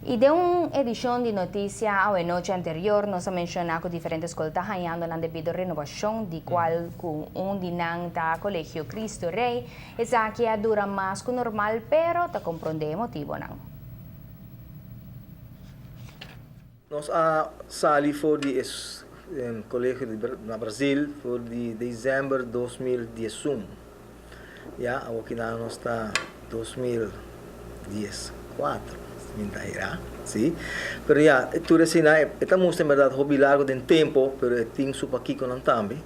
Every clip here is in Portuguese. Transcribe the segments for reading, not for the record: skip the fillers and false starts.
Y de una edición de noticias a la noche anterior, nos ha mencionado que diferentes escuelas están hallando la debido renovación, de cual con un dinanta Colegio Cristo Rey, esa que dura más que normal, pero te comprende el motivo, ¿no? Nós sali voor die collegio na Brasil voor die dezembro 2011. Ja, aqui nós está 2014, mentira, sim. Pero ja, tudo assim, estamos em verdade hobby largo de tempo, pero tem supa aqui com nós também.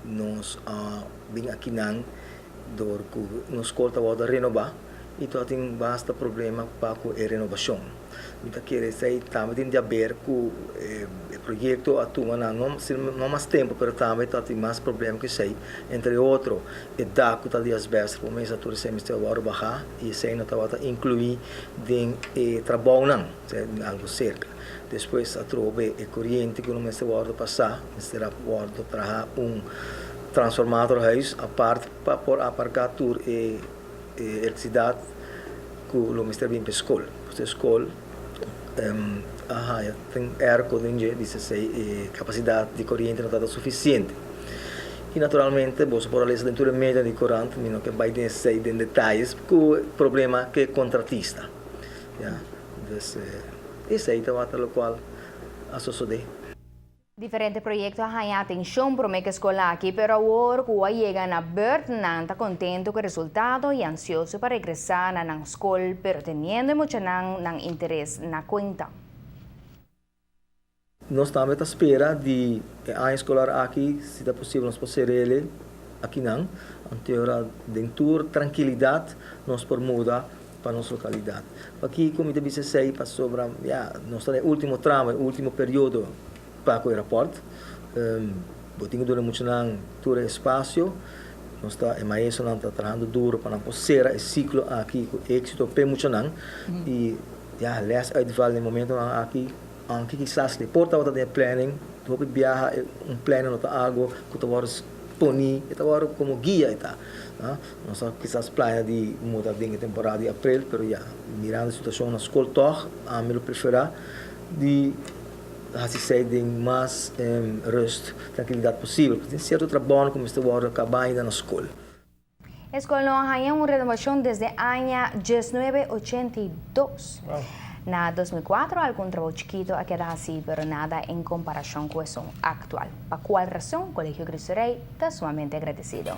Nós vim aqui nan dor que nos escolta a renovar e tu tem basta problema para com a renovação. Então quer dizer também tem a ver com o projeto atual não mais tempo, mas também tem mais problema que sei, entre outros, é da que está de asbesto, por mês a tudo semestre agora baixar e sei não está incluir de trabalho não, algo cerca. Depois a trove é corrente que no mês agora passar, será agora trazer transformador huis apart para por aparcar tur eletricidade que o Mr. bem para escola. Para escola tem airco de 16 capacidade de corrente não está suficiente. E naturalmente você pode ler dentro da média de corrente, mas que vai descer em detalhes com o problema que é contratista. Então, esse aí é o qual associei. Diferentes proyectos hay atención por medio escolar aquí, pero ahora cuando llegan a Bert, no está contento con el resultado y ansioso para regresar a la escuela, pero teniendo mucho interés en la cuenta. Nós estamos à espera de a escolar aqui, se é possível, nós podemos ele aqui não. Anterior dentro tranquilidade, nós por mudar para nossa localidade. Aqui, como eu disse, sei para sobre, nós estamos no último tramo, último período para o aeroporto. Botinho dura muito não todo espaço. Nós está é mais não está trabalhando duro para não poder esse ciclo aqui com êxito bem muito não. E les uitvallen no momento aqui anche quizás le porta volta de planning, dopo viaja planning nota algo que tu vares poni, e tu vares como guia eta. Não só quizás plano de mudar de temporada de abril, pero mirando a situação na escola toch, a mim preferir de assim de mais rust, tranquilidade possível, porque tem certo trabalho como este agora acabar ainda na escola. A escola não há uma renovação desde o ano 1982. Wow. Na 2004, algum trabalho chiquito ha quedado así, pero nada en comparación con eso actual. ¿Por cuál razón? Colegio Cristo Rey está sumamente agradecido.